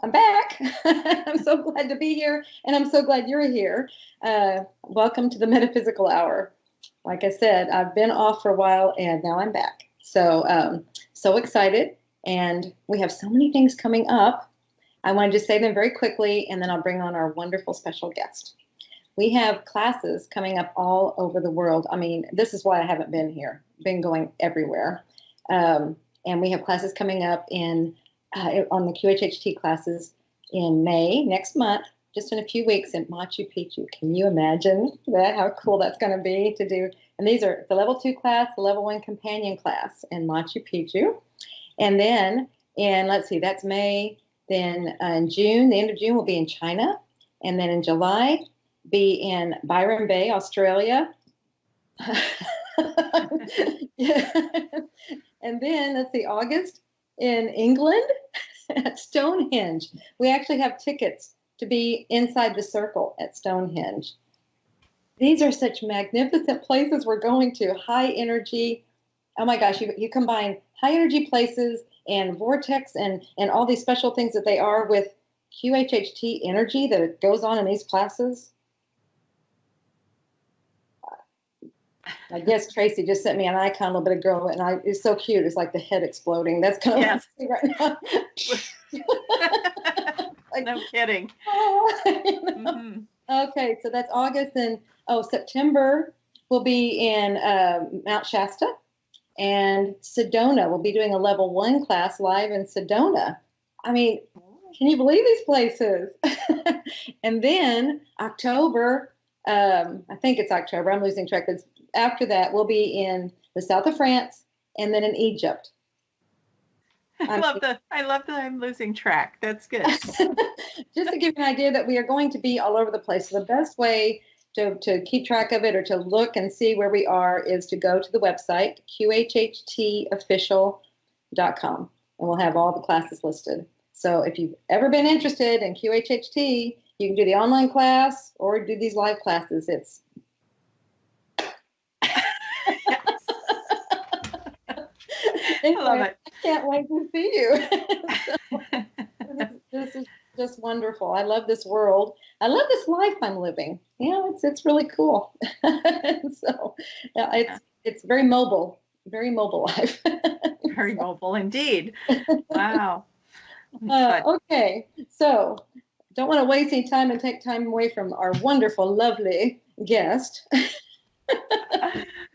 I'm back. I'm so glad to be here, and I'm so glad you're here. Welcome to the Metaphysical Hour. Like I said, I've been off for a while, and now I'm back. So excited, and we have so many things coming up. I want to just say them very quickly, and then I'll bring on our wonderful special guest. We have classes coming up all over the world. I mean, this is why I haven't been here. Been going everywhere, and we have classes coming up on the QHHT classes in May next month, just in a few weeks in Machu Picchu. Can you imagine that? How cool that's going to be to do? And these are the level 2 class, the level 1 companion class in Machu Picchu. And then let's see, that's May. Then in June, the end of June, we'll be in China. And then in July, be in Byron Bay, Australia. Yeah. And then let's see, August in England at Stonehenge. We actually have tickets to be inside the circle at Stonehenge. These are such magnificent places we're going to, high energy. Oh my gosh, you combine high energy places and vortex and all these special things that they are with QHHT energy that goes on in these classes. I guess Tracie just sent me an icon a little bit ago, and it's so cute. It's like the head exploding. That's kind of what I see right now. Like, no kidding. Mm-hmm. Okay, so that's August, and September we'll be in Mount Shasta and Sedona. We'll be doing a level 1 class live in Sedona. I mean, can you believe these places? And then October, I think it's October. I'm losing track. But after that, we'll be in the south of France and then in Egypt. I love that I'm losing track. That's good. Just to give you an idea that we are going to be all over the place. So the best way to keep track of it or to look and see where we are is to go to the website, QHHTofficial.com, and we'll have all the classes listed. So if you've ever been interested in QHHT, you can do the online class or do these live classes. It's I love it. I can't wait to see you. This is just wonderful. I love this world. I love this life I'm living. It's really cool. So it's very mobile life. Very mobile indeed. Wow. Okay, so don't want to waste any time and take time away from our wonderful, lovely guest.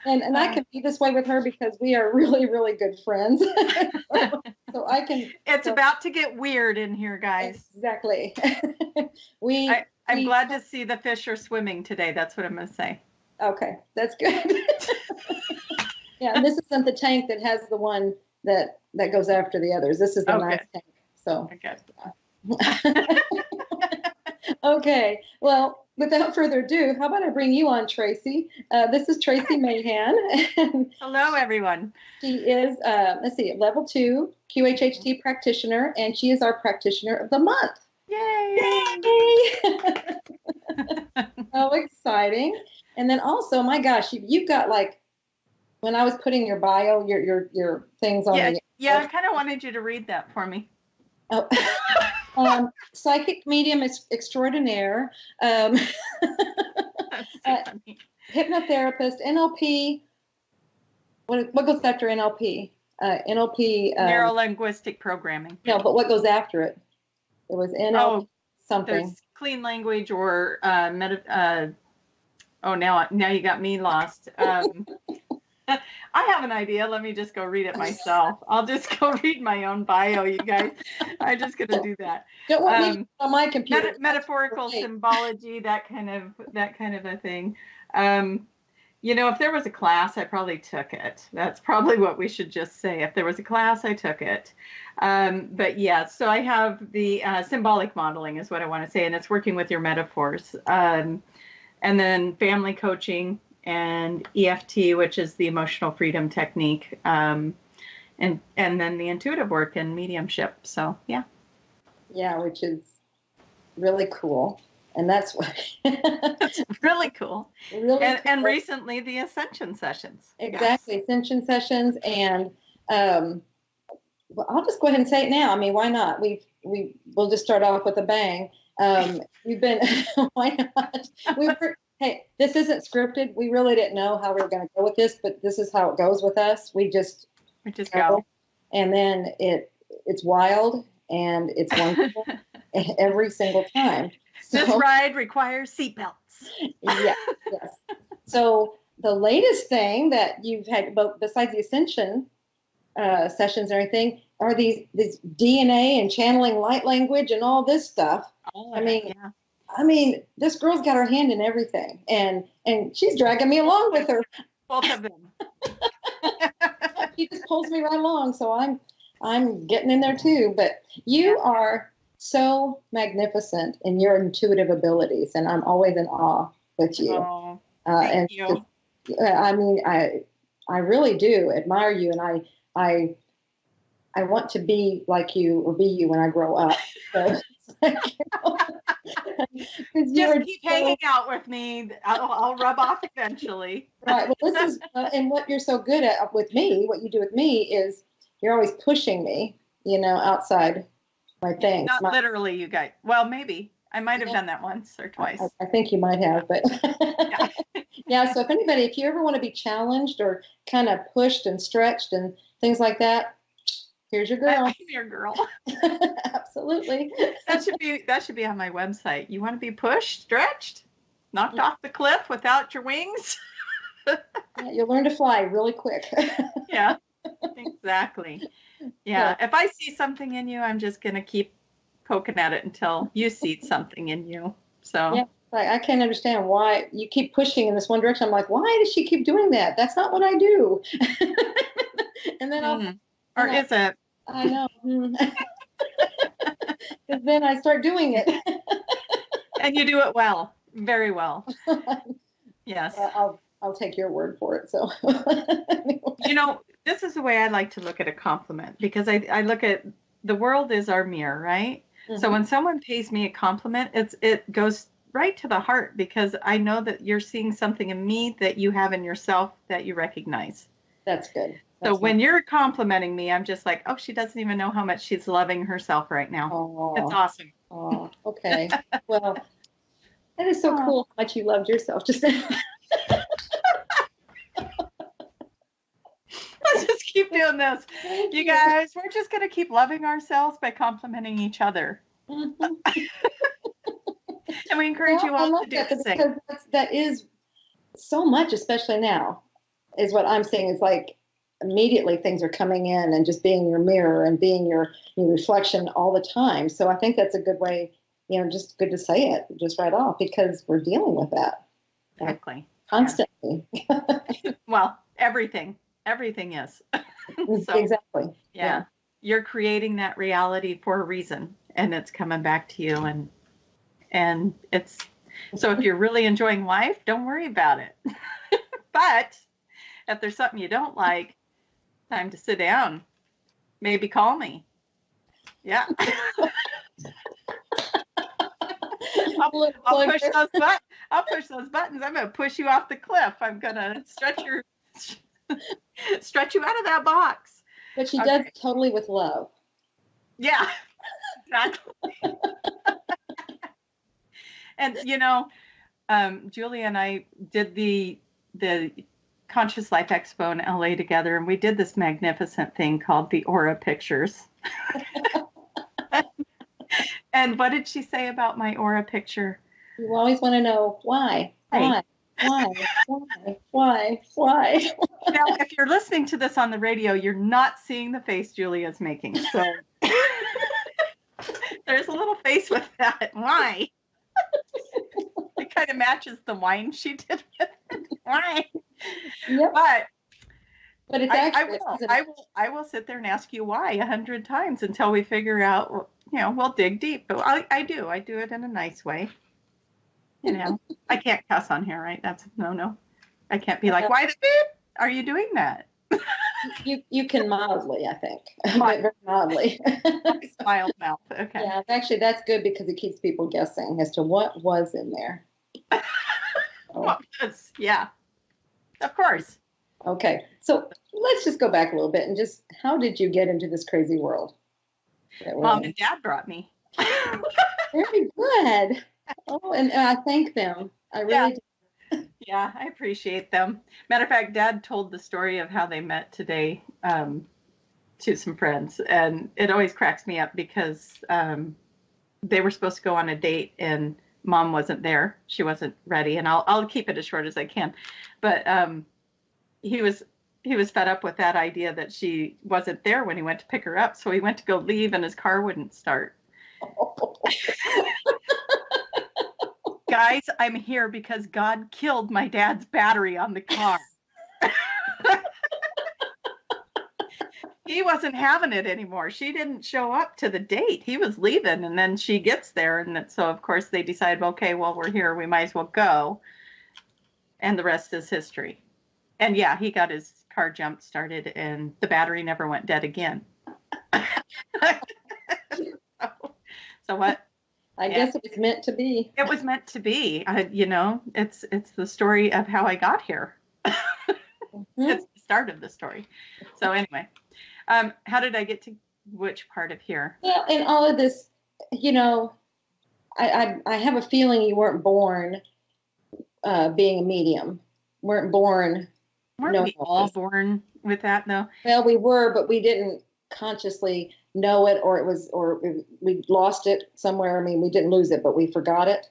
And I can be this way with her because we are really, really good friends. so I can. It's about to get weird in here, guys. Exactly. I'm glad to see the fish are swimming today. That's what I'm going to say. Okay, that's good. Yeah, and this isn't the tank that has the one that goes after the others. This is the nice tank. So. Okay. Okay. Well, without further ado, how about I bring you on, Tracie? This is Tracie Mahan. Hello, everyone. She is, level 2 QHHT practitioner, and she is our practitioner of the month. Yay! So exciting. And then also, my gosh, you've got when I was putting your bio, your things on the... Yeah, I kind of wanted you to read that for me. Oh. Psychic medium extraordinaire, hypnotherapist, NLP. What goes after NLP? NLP. Neuro-linguistic programming. No, but what goes after it? It was NLP something. There's clean language or now you got me lost. I have an idea. Let me just go read it myself. I'll just go read my own bio, you guys. I'm just going to do that. Don't want me on my computer. Metaphorical symbology, that kind of a thing. If there was a class, I probably took it. That's probably what we should just say. If there was a class, I took it. But yeah, so I have the symbolic modeling is what I want to say, and it's working with your metaphors. And then family coaching, and EFT, which is the emotional freedom technique, and then the intuitive work and mediumship. So yeah, which is really cool, and that's what that's really cool. Really cool. And recently the ascension sessions. Exactly, ascension sessions, and Well, I'll just go ahead and say it now. I mean, why not? We'll just start off with a bang. We've been why not? Hey, this isn't scripted. We really didn't know how we were going to go with this, but this is how it goes with us. We just go, and then it's wild and it's wonderful every single time. So, this ride requires seatbelts. Yes. So the latest thing that you've had, besides the ascension sessions and everything, are these DNA and channeling light language and all this stuff. Oh, I mean, this girl's got her hand in everything, and she's dragging me along with her. Both of them. She just pulls me right along, so I'm getting in there too. But you are so magnificent in your intuitive abilities, and I'm always in awe with you. Oh, thank you. I mean, I really do admire you, and I want to be like you or be you when I grow up. So, just keep hanging out with me. I'll rub off eventually. Right. Well, this is and what you're so good at with me. What you do with me is you're always pushing me, outside my things. Not literally, you guys. Well, maybe I might have done that once or twice. I think you might have, but yeah. So if you ever want to be challenged or kind of pushed and stretched and things like that, here's your girl. I'm your girl. Absolutely. That should be on my website. You want to be pushed, stretched, knocked off the cliff without your wings? Yeah, you'll learn to fly really quick. Yeah, exactly. Yeah. If I see something in you, I'm just going to keep poking at it until you see something in you. So yeah, I can't understand why you keep pushing in this one direction. I'm like, why does she keep doing that? That's not what I do. And then is it? I know. Because then I start doing it. And you do it well, very well. Yes. I'll take your word for it. So, this is the way I like to look at a compliment, because I look at the world is our mirror, right? Mm-hmm. So when someone pays me a compliment, it goes right to the heart, because I know that you're seeing something in me that you have in yourself that you recognize. That's good. So when you're complimenting me, I'm just like, oh, she doesn't even know how much she's loving herself right now. Oh, it's awesome. Oh, okay. Well, that is so cool how much you loved yourself. Just let's just keep doing this. You guys, we're just going to keep loving ourselves by complimenting each other. Mm-hmm. And we encourage you all to do the same. Because that is so much, especially now, is what I'm saying. It's like, immediately things are coming in and just being your mirror and being your reflection all the time. So I think that's a good way, just good to say it just right off, because we're dealing with that. Exactly. Constantly. Yeah. Well, everything is. So, exactly. Yeah. You're creating that reality for a reason, and it's coming back to you. And it's, so if you're really enjoying life, don't worry about it. But if there's something you don't like, time to sit down. Maybe call me. Yeah. I'll push those buttons. I'm going to push you off the cliff. I'm going to stretch you out of that box. But she does totally with love. Yeah, exactly. And Julia and I did the Conscious Life Expo in LA together, and we did this magnificent thing called the Aura Pictures. And what did she say about my aura picture? You always want to know why. Now, if you're listening to this on the radio, you're not seeing the face Julia's making. So there's a little face with that. Why? It kind of matches the wine she did with it. Why? Yep. But it's actually I will sit there and ask you why 100 times until we figure out. We'll dig deep. But I do it in a nice way. I can't cuss on here, right? That's no. I can't be like, why are you doing that? You can mildly, I think. Very mildly. Mild mouth. Okay. Yeah, actually, that's good, because it keeps people guessing as to what was in there. Yeah. Of course. Okay. So let's just go back a little bit and just, how did you get into this crazy world that we're Mom in? and Dad brought me. Very good. Oh, and I thank them. I Yeah. really do. Yeah, I appreciate them. Matter of fact, Dad told the story of how they met today to some friends, and it always cracks me up because they were supposed to go on a date, and Mom wasn't there. She wasn't ready, and I'll keep it as short as I can. But he was he was fed up with that idea that she wasn't there when he went to pick her up, so he went to go leave, and his car wouldn't start. Guys, I'm here because God killed my dad's battery on the car. He wasn't having it anymore. She didn't show up to the date. He was leaving, and then she gets there, and so of course they decided, okay, well, we're here, we might as well go, and the rest is history. And yeah, he got his car jump started, and the battery never went dead again. So what? I guess it was meant to be. It was meant to be. It's the story of how I got here. Mm-hmm. It's the start of the story. So anyway, how did I get to which part of here? Well, in all of this, I have a feeling you weren't born being a medium. Weren't born. Weren't we all born with that though? Well, we were, but we didn't consciously know it, or we lost it somewhere. I mean, we didn't lose it, but we forgot it.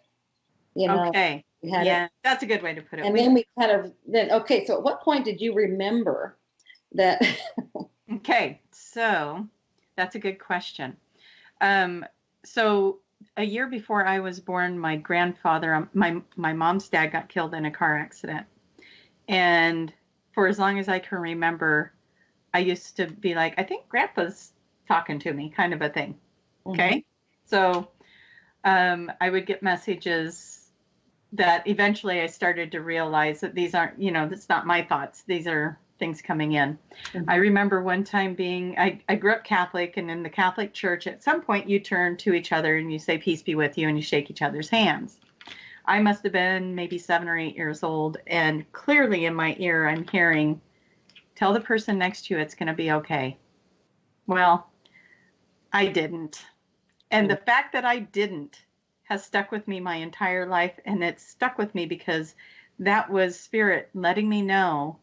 Okay. We had Yeah, it. that's a good way to put it. And then okay, so at what point did you remember that? Okay, so that's a good question. So a year before I was born, my grandfather, my mom's dad, got killed in a car accident. And for as long as I can remember, I used to be like, I think Grandpa's talking to me, kind of a thing. Okay. Mm-hmm. So I would get messages that eventually I started to realize that these aren't, that's not my thoughts. These are things coming in. Mm-hmm. I remember one time I grew up Catholic, and in the Catholic Church, at some point you turn to each other and you say, peace be with you, and you shake each other's hands. I must have been maybe 7 or 8 years old, and clearly in my ear I'm hearing, tell the person next to you it's going to be okay. Well, I didn't. And the fact that I didn't has stuck with me my entire life, and it's stuck with me because that was Spirit letting me know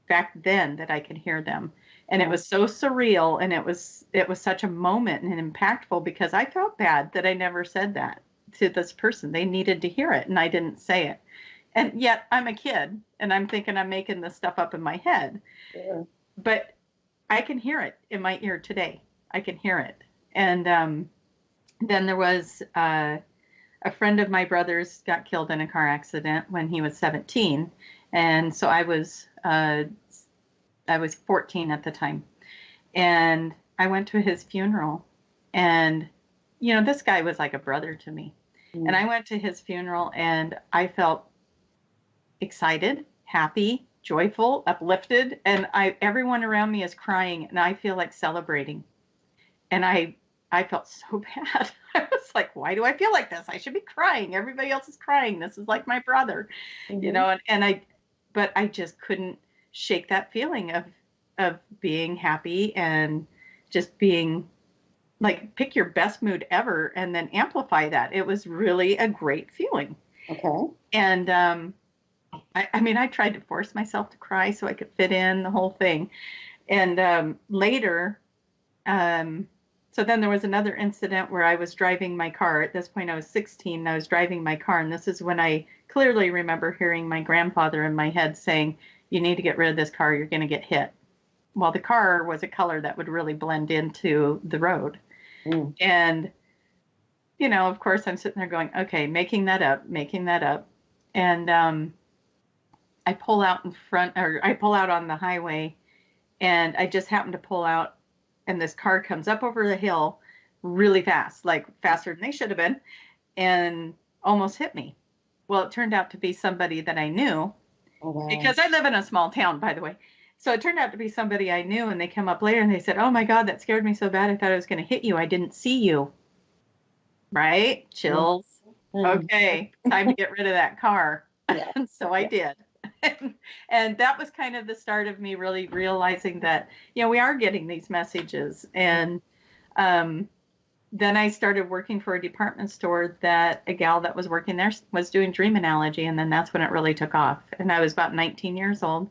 back then that I could hear them. And it was so surreal, and it was such a moment and impactful because I felt bad that I never said that to this person. They needed to hear it, and I didn't say it. And yet I'm a kid, and I'm thinking I'm making this stuff up in my head. Yeah. But I can hear it in my ear today. I can hear it. And then there was a friend of my brother's got killed in a car accident when he was 17. And so I was 14 at the time. And I went to his funeral, and this guy was like a brother to me. And I went to his funeral, and I felt excited, happy, joyful, uplifted, and everyone around me is crying, and I feel like celebrating. And I felt so bad. I was like, why do I feel like this? I should be crying. Everybody else is crying. This is like my brother, but I just couldn't shake that feeling of being happy and just being like, pick your best mood ever and then amplify that. It was really a great feeling. Okay. And I tried to force myself to cry so I could fit in the whole thing. And later, so then there was another incident where I was driving my car. At this point, I was 16, and I was driving my car. And this is when I clearly remember hearing my grandfather in my head saying, you need to get rid of this car. You're going to get hit. Well, the car was a color that would really blend into the road. Mm. And, of course, I'm sitting there going, okay, making that up. And I pull out on the highway, and I just happen to pull out, and this car comes up over the hill really fast, like faster than they should have been, and almost hit me. Well, it turned out to be somebody that I knew. Oh, wow. Because I live in a small town, by the way. So it turned out to be somebody I knew, and they come up later and they said, oh my God, that scared me so bad. I thought I was going to hit you. I didn't see you. Right? Chills. Mm-hmm. Okay. Time to get rid of that car. Yeah. So I did. And that was kind of the start of me really realizing that, we are getting these messages. And then I started working for a department store that a gal that was working there was doing dream analogy. And then that's when it really took off. And I was about 19 years old,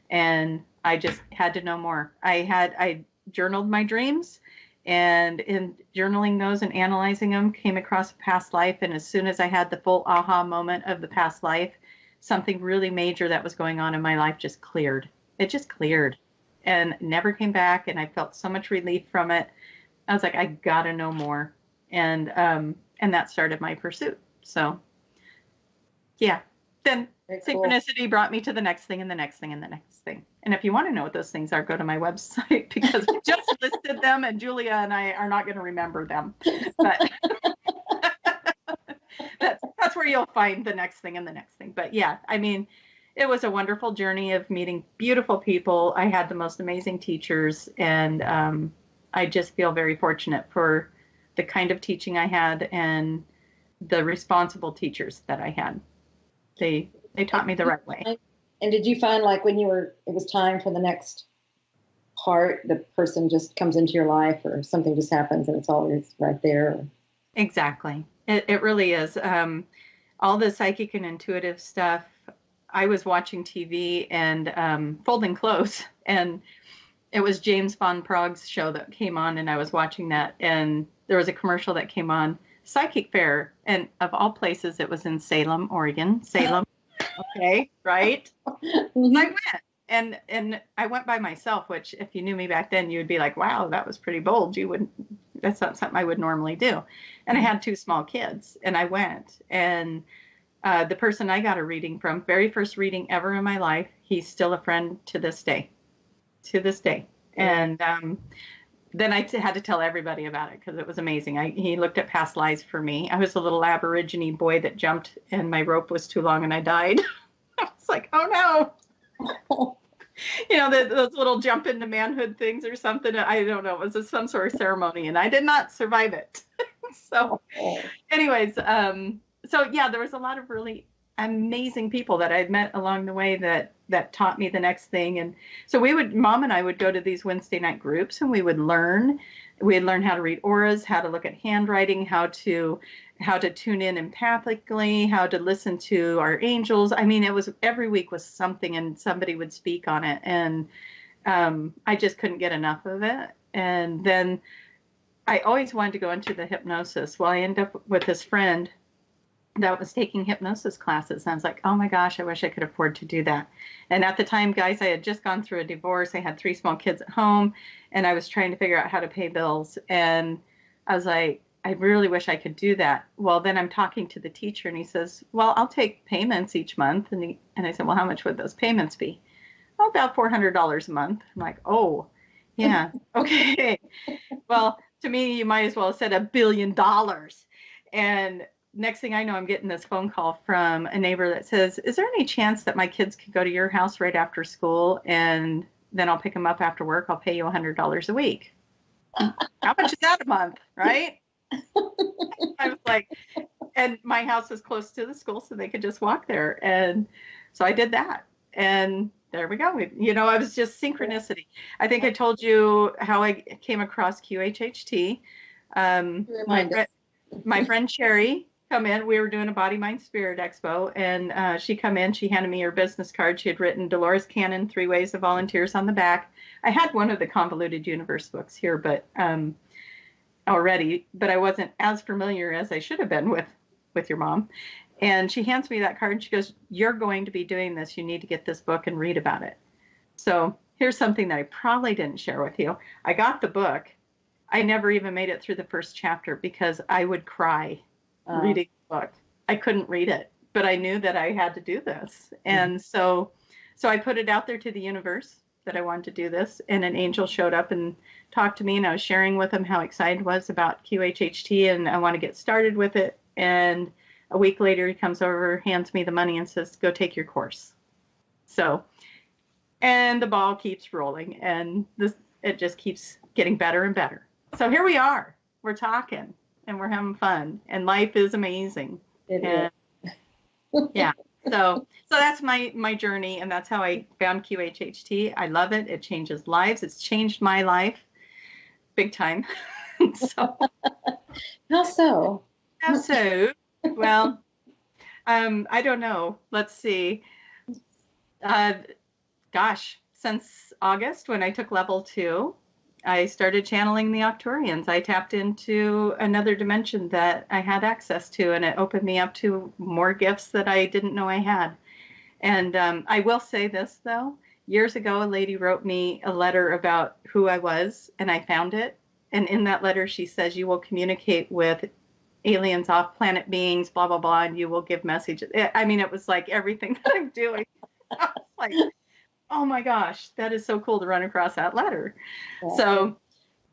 and I just had to know more. I journaled my dreams, and in journaling those and analyzing them, came across a past life. And as soon as I had the full aha moment of the past life, something really major that was going on in my life just cleared. It just cleared and never came back. And I felt so much relief from it. I was like, I gotta know more. And that started my pursuit. So yeah. Then synchronicity brought me to the next thing and the next thing and the next thing. And if you want to know what those things are, go to my website, because we just listed them, and Julia and I are not going to remember them. But that's where you'll find the next thing and the next thing. But yeah, I mean, it was a wonderful journey of meeting beautiful people. I had the most amazing teachers, and I just feel very fortunate for the kind of teaching I had and the responsible teachers that I had. They taught me the right way. And did you find, like, when it was time for the next part, the person just comes into your life, or something just happens and it's always right there? Exactly. It really is. All the psychic and intuitive stuff, I was watching TV and folding clothes, and it was James Van Prague's show that came on, and I was watching that, and there was a commercial that came on, Psychic Fair, and of all places, it was in Salem, Oregon. Salem. Okay, right? Mm-hmm. I went, and I went by myself, which if you knew me back then, you would be like, wow, that was pretty bold. That's not something I would normally do. And I had 2 small kids, and I went, and the person I got a reading from, very first reading ever in my life, he's still a friend to this day. And then I had to tell everybody about it, because it was amazing. He looked at past lives for me. I was a little Aborigine boy that jumped, and my rope was too long and I died. I was like, oh no. Those little jump into manhood things or something. I don't know. It was some sort of ceremony, and I did not survive it. So anyways, so yeah, there was a lot of really amazing people that I'd met along the way that taught me the next thing. And so Mom and I would go to these Wednesday night groups, and we'd learn how to read auras, how to look at handwriting, how to tune in empathically, how to listen to our angels. I mean, it was every week was something, and somebody would speak on it. And I just couldn't get enough of it. And then I always wanted to go into the hypnosis. Well, I ended up with this friend that was taking hypnosis classes. And I was like, oh my gosh, I wish I could afford to do that. And at the time, guys, I had just gone through a divorce. I had 3 small kids at home, and I was trying to figure out how to pay bills. And I was like, I really wish I could do that. Well, then I'm talking to the teacher, and he says, well, I'll take payments each month. And I said, well, how much would those payments be? Oh, about $400 a month. I'm like, oh, yeah, okay. Well, to me, you might as well have said $1 billion. And next thing I know, I'm getting this phone call from a neighbor that says, is there any chance that my kids could go to your house right after school, and then I'll pick them up after work? I'll pay you $100 a week. How much is that a month, right? I was like, and my house was close to the school, so they could just walk there. And so I did that. And there we go. I was just synchronicity. I think I told you how I came across QHHT. My friend Sherry come in. We were doing a Body, Mind, Spirit Expo, and she come in. She handed me her business card. She had written Dolores Cannon, 3 Ways to Volunteers on the back. I had one of the Convoluted Universe books here, but already, but I wasn't as familiar as I should have been with your mom. And she hands me that card, and she goes, you're going to be doing this. You need to get this book and read about it. So here's something that I probably didn't share with you. I got the book. I never even made it through the first chapter because I would cry reading the book. I couldn't read it, but I knew that I had to do this. And so I put it out there to the universe that I wanted to do this, and an angel showed up and talked to me, and I was sharing with him how excited I was about QHHT, and I want to get started with it. And a week later, he comes over, hands me the money, and says, go take your course. So, and the ball keeps rolling, and it just keeps getting better and better. So here we are. We're talking, and we're having fun, and life is amazing. It is. Yeah. So that's my journey, and that's how I found QHHT. I love it. It changes lives. It's changed my life big time. So How so? how so? Well, I don't know. Let's see. Uh, Gosh, since August when I took level 2, I started channeling the Octurians. I tapped into another dimension that I had access to, and it opened me up to more gifts that I didn't know I had. And I will say this, though. Years ago, a lady wrote me a letter about who I was, and I found it. And in that letter, she says, you will communicate with aliens, off-planet beings, blah, blah, blah, and you will give messages. I mean, it was like everything that I'm doing. I was like, oh my gosh, that is so cool to run across that letter. Yeah. So,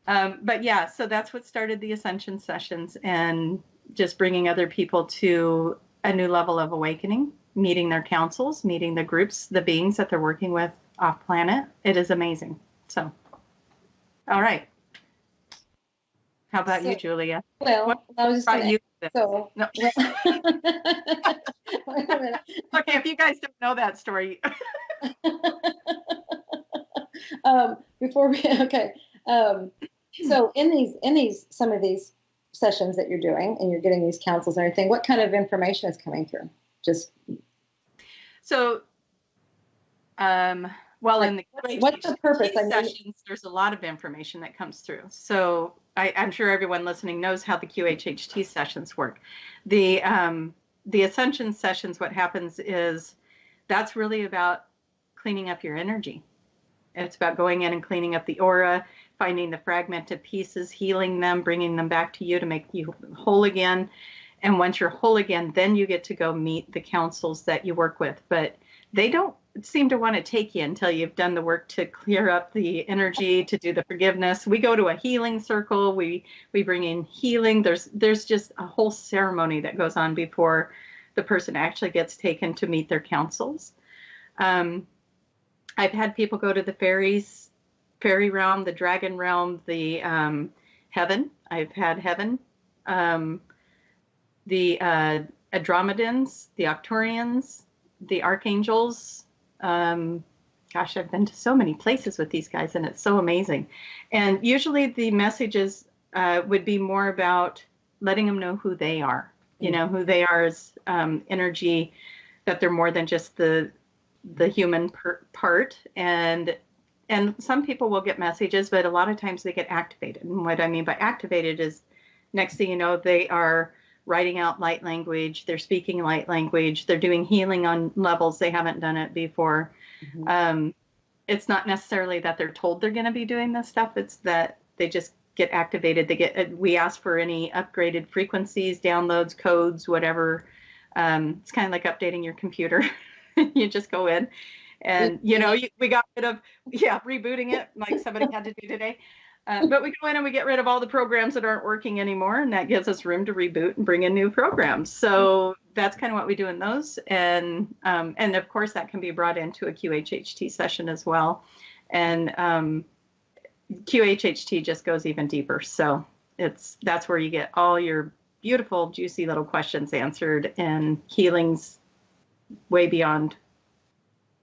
but yeah, so that's what started the Ascension sessions, and just bringing other people to a new level of awakening, meeting their councils, meeting the groups, the beings that they're working with off planet. It is amazing. So, all right. How about you, Julia? Well, I was just going to ask, so, no. Wait a minute. Okay, if you guys don't know that story. So in some of these sessions that you're doing, and you're getting these councils and everything, what kind of information is coming through? So, well, like, in the what's the purpose? Sessions, there's a lot of information that comes through. So I'm sure everyone listening knows how the QHHT sessions work. The Ascension sessions, what happens is that's really about cleaning up your energy. It's about going in and cleaning up the aura, finding the fragmented pieces, healing them, bringing them back to you to make you whole again. And once you're whole again, then you get to go meet the councils that you work with. But they don't seem to want to take you until you've done the work to clear up the energy, to do the forgiveness. We go to a healing circle. We bring in healing. There's just a whole ceremony that goes on before the person actually gets taken to meet their councils. I've had people go to the fairy realm, the dragon realm, the heaven. I've had heaven, the Andromedans, the Octurians, the archangels. Gosh, I've been to so many places with these guys, and it's so amazing. And usually the messages would be more about letting them know who they are, who they are as energy, that they're more than just the human part. And some people will get messages, but a lot of times they get activated. And what I mean by activated is, next thing you know, they are writing out light language, they're speaking light language, they're doing healing on levels they haven't done it before. Mm-hmm. It's not necessarily that they're told they're going to be doing this stuff, it's that they just get activated. We ask for any upgraded frequencies, downloads, codes, whatever. It's kind of like updating your computer. You just go in and, we got rid of, rebooting it like somebody had to do today. But we go in and we get rid of all the programs that aren't working anymore, and that gives us room to reboot and bring in new programs. So that's kind of what we do in those. And of course, that can be brought into a QHHT session as well. And QHHT just goes even deeper. So that's where you get all your beautiful, juicy little questions answered, and healings way beyond.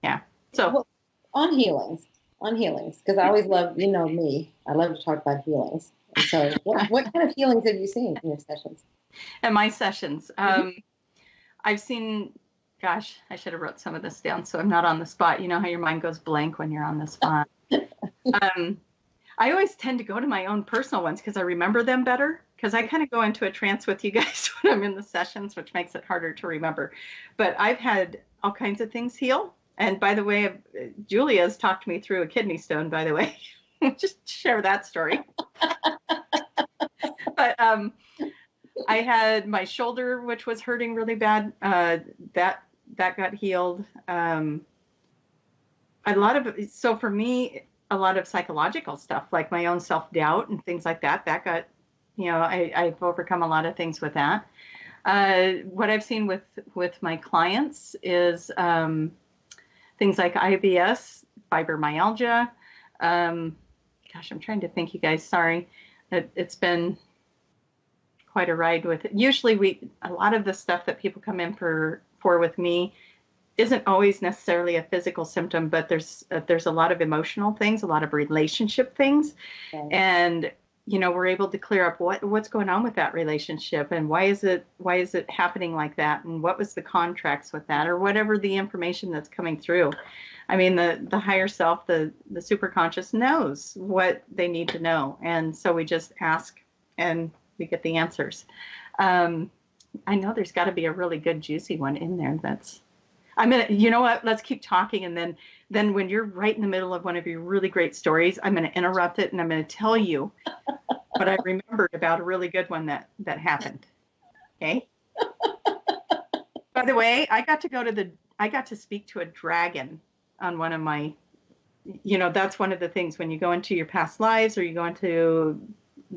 Yeah. So well, on healings, because I always love, me, I love to talk about healings. And so what kind of healings have you seen in your sessions? In my sessions, I've seen, gosh, I should have wrote some of this down so I'm not on the spot. You know how your mind goes blank when you're on the spot. I always tend to go to my own personal ones because I remember them better, because I kind of go into a trance with you guys when I'm in the sessions, which makes it harder to remember. But I've had all kinds of things heal. And by the way, Julia's talked me through a kidney stone, by the way. Just share that story. But I had my shoulder, which was hurting really bad. That got healed. So for me, a lot of psychological stuff, like my own self-doubt and things like that, that got, I've overcome a lot of things with that. What I've seen with my clients is things like IBS, fibromyalgia. Gosh, I'm trying to think, you guys. Sorry. It's been quite a ride with it. Usually a lot of the stuff that people come in for with me isn't always necessarily a physical symptom, but there's a lot of emotional things, a lot of relationship things. Okay. And, we're able to clear up what's going on with that relationship, and why is it happening like that, and what was the contracts with that, or whatever the information that's coming through. I mean, the higher self, the superconscious knows what they need to know. And so we just ask and we get the answers. I know there's got to be a really good juicy one in there. You know what? Let's keep talking. And then when you're right in the middle of one of your really great stories, I'm going to interrupt it and I'm going to tell you what I remembered about a really good one that happened. Okay. By the way, I got to speak to a dragon on one of my, that's one of the things when you go into your past lives, or you go into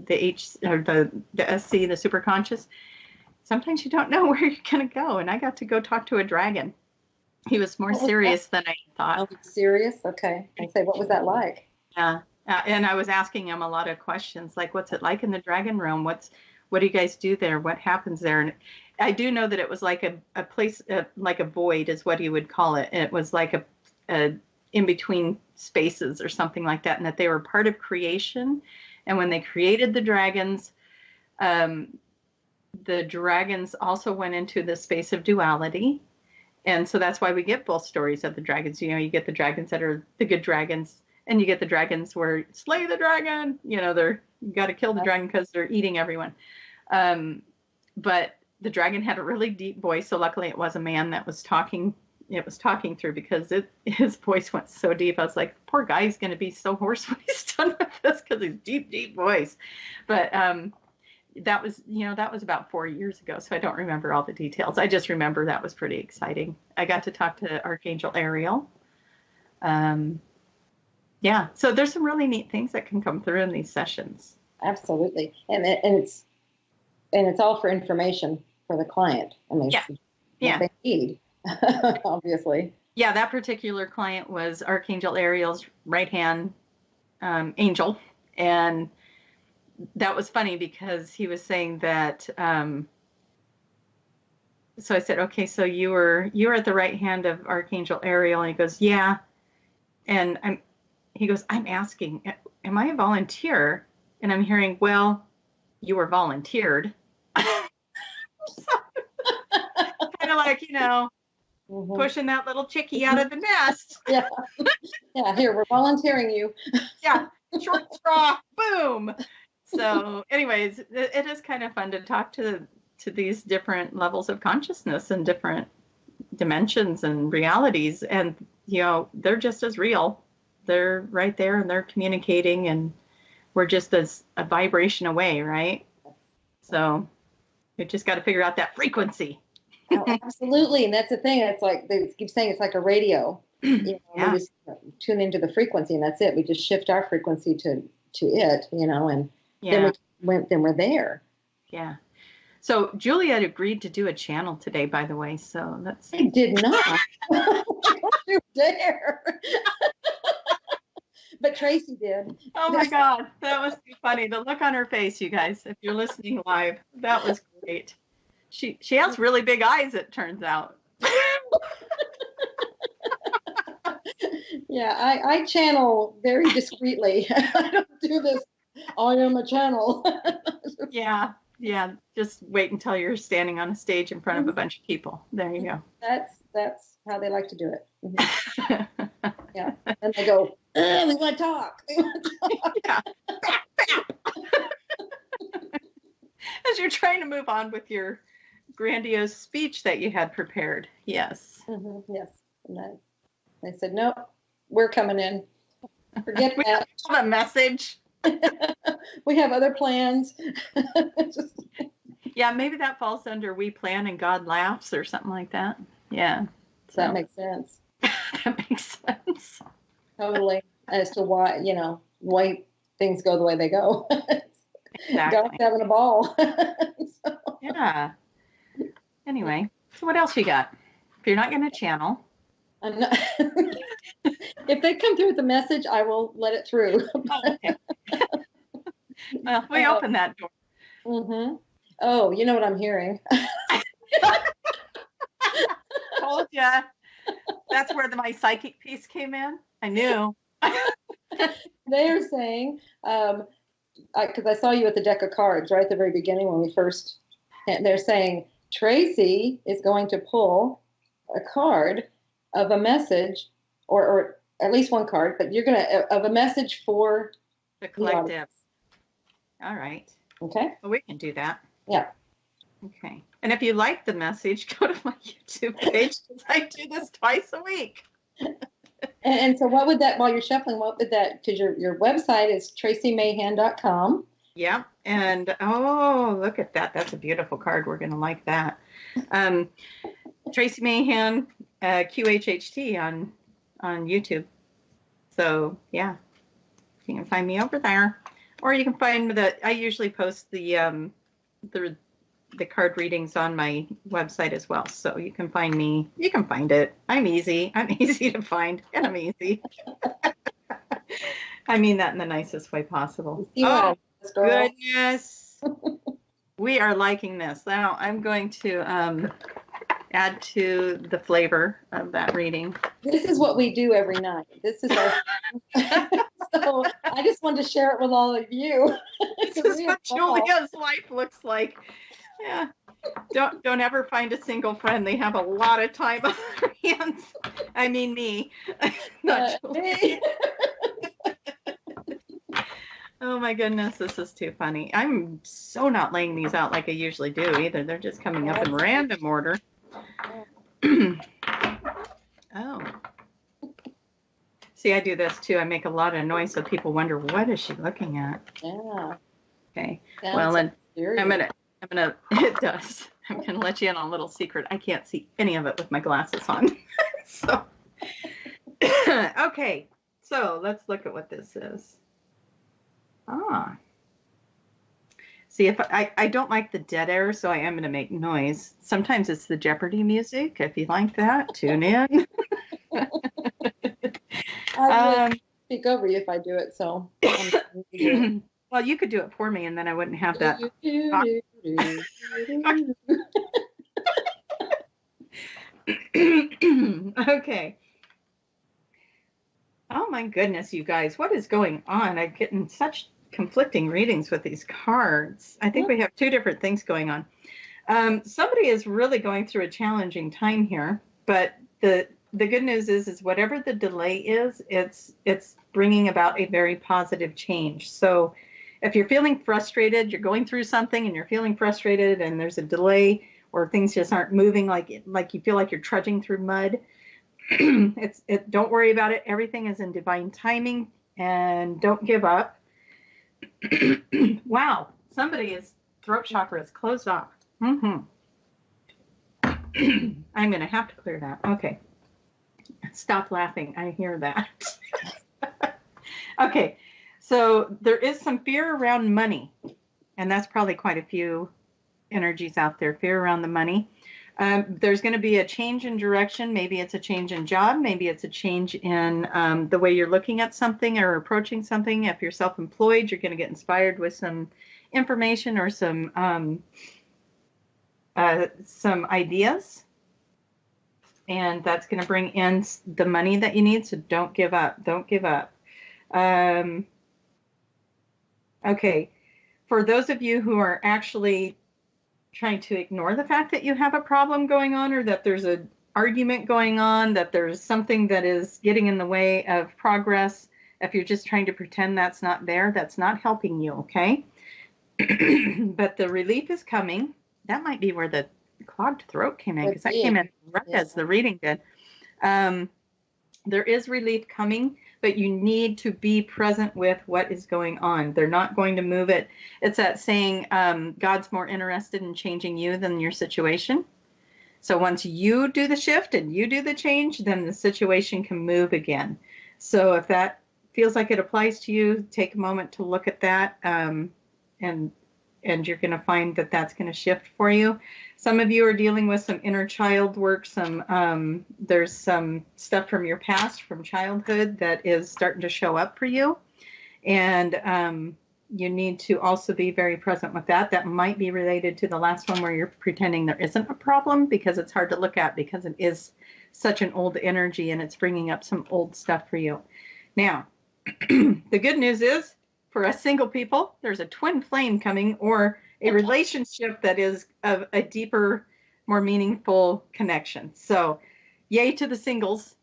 the SC, the superconscious, sometimes you don't know where you're going to go. And I got to go talk to a dragon. He was more serious than I thought. Oh, serious? Okay. I say, what was that like? Yeah. And I was asking him a lot of questions, like, what's it like in the dragon realm? What do you guys do there? What happens there? And I do know that it was like a place, like a void is what he would call it. It was like a in between spaces or something like that. And that they were part of creation. And when they created the dragons also went into the space of duality. And so that's why we get both stories of the dragons. You get the dragons that are the good dragons, and you get the dragons where slay the dragon. You got to kill the dragon because they're eating everyone. But the dragon had a really deep voice. So luckily it was a man that was talking. It was talking through, because his voice went so deep. I was like, poor guy's going to be so hoarse when he's done with this, because his deep, deep voice. But that was about 4 years ago. So I don't remember all the details. I just remember that was pretty exciting. I got to talk to Archangel Ariel. Yeah. So there's some really neat things that can come through in these sessions. Absolutely. And it's all for information for the client. I mean, yeah. They need, obviously. Yeah. That particular client was Archangel Ariel's right-hand angel. And that was funny, because he was saying that, so I said, okay, so you were at the right hand of Archangel Ariel. And he goes, yeah. And he goes, I'm asking, am I a volunteer? And I'm hearing, well, you were volunteered. Kind of like, Mm-hmm. pushing that little chickie out of the nest. Yeah. Yeah. Here, we're volunteering you. Yeah. Short straw. Boom. So anyways, it is kind of fun to talk to these different levels of consciousness and different dimensions and realities. And, they're just as real. They're right there, and they're communicating, and we're just as a vibration away, right? So we just got to figure out that frequency. Oh, absolutely. And that's the thing. It's like they keep saying it's like a radio. Yeah. We just tune into the frequency, and that's it. We just shift our frequency to it, and then we're there. Yeah. So Juliet agreed to do a channel today, by the way. So that's. I did not. Don't you dare. But Tracie did. Oh my God, that was too funny. The look on her face, you guys, if you're listening live, that was great. She has really big eyes, it turns out. Yeah, I channel very discreetly. I don't do this. I am a channel. Yeah. Just wait until you're standing on a stage in front of a bunch of people. There you go. That's how they like to do it. Mm-hmm. Yeah, and they go, we want to talk. Yeah. As you're trying to move on with your grandiose speech that you had prepared. Yes. Mm-hmm. Yes. And then they said, nope, we're coming in. Forget we that. Have a message. We have other plans. Yeah, maybe that falls under we plan and God laughs or something like that. Yeah. So that makes sense. That makes sense. Totally. As to why things go the way they go. Exactly. God's having a ball. So. Yeah. Anyway, so what else you got? If you're not going to channel. I'm not. If they come through with the message, I will let it through. Okay. Well, we open that door. Mm-hmm. Oh, you know what I'm hearing? Told ya. That's where my psychic piece came in. I knew. They are saying, because I saw you at the deck of cards right at the very beginning when we first, and they're saying Tracie is going to pull a card of a message, or at least one card, but you're of a message for the collective. All right. Okay. Well, we can do that. Yeah. Okay. And if you like the message, go to my YouTube page because I do this twice a week. And so what would that, while you're shuffling, what would that, because your website is traciemahan.com. Yeah. And, oh, look at that. That's a beautiful card. We're going to like that. Tracie Mahan, QHHT on YouTube. So, yeah, you can find me over there. Or you can find I usually post the card readings on my website as well. So you can find me. You can find it. I'm easy. I'm easy to find, and I'm easy. I mean that in the nicest way possible. Oh, goodness. We are liking this. Now I'm going to add to the flavor of that reading. This is what we do every night. This is our so I just wanted to share it with all of you. This is what Julia's life looks like. Yeah. Don't ever find a single friend. They have a lot of time on their hands. I mean me. Not Julia. Oh my goodness, this is too funny. I'm so not laying these out like I usually do either. They're just coming up in random order. Oh. See, I do this too. I make a lot of noise so people wonder, what is she looking at? Yeah. Okay. Well, and I'm gonna it does. I'm gonna let you in on a little secret. I can't see any of it with my glasses on. So okay. So let's look at what this is. Ah. See, if I don't like the dead air, so I am going to make noise. Sometimes it's the Jeopardy music. If you like that, tune in. I would speak over you if I do it, so. Well, you could do it for me, and then I wouldn't have that. Okay. Oh my goodness, you guys, what is going on? I'm getting such conflicting readings with these cards. I think we have two different things going on. Somebody is really going through a challenging time here, but the good news is whatever the delay is, it's bringing about a very positive change. So if you're feeling frustrated, you're going through something and you're feeling frustrated and there's a delay or things just aren't moving like you feel like you're trudging through mud, don't worry about it. Everything is in divine timing and don't give up. Wow, somebody's throat chakra is closed off. I'm going to have to clear that. Okay. Stop laughing. I hear that. Okay. So there is some fear around money, and that's probably quite a few energies out there. Fear around the money. There's going to be a change in direction. Maybe it's a change in job. Maybe it's a change in the way you're looking at something or approaching something. If you're self-employed, you're going to get inspired with some information or some ideas. And that's going to bring in the money that you need. So don't give up. Don't give up. Okay. For those of you who are actually trying to ignore the fact that you have a problem going on or that there's an argument going on, that there's something that is getting in the way of progress, if you're just trying to pretend that's not there, that's not helping you, okay? But the relief is coming. That might be where the clogged throat came in, because that came in right as the reading did. There is relief coming, but you need to be present with what is going on. They're not going to move it. It's that saying, God's more interested in changing you than your situation. So once you do the shift and you do the change, then the situation can move again. So if that feels like it applies to you, take a moment to look at that, and you're going to find that that's going to shift for you. Some of you are dealing with some inner child work. There's some stuff from your past, from childhood, that is starting to show up for you. And you need to also be very present with that. That might be related to the last one where you're pretending there isn't a problem, because it's hard to look at because it is such an old energy, and it's bringing up some old stuff for you. Now, the good news is, for us single people, there's a twin flame coming, or a relationship that is of a deeper, more meaningful connection. So yay to the singles.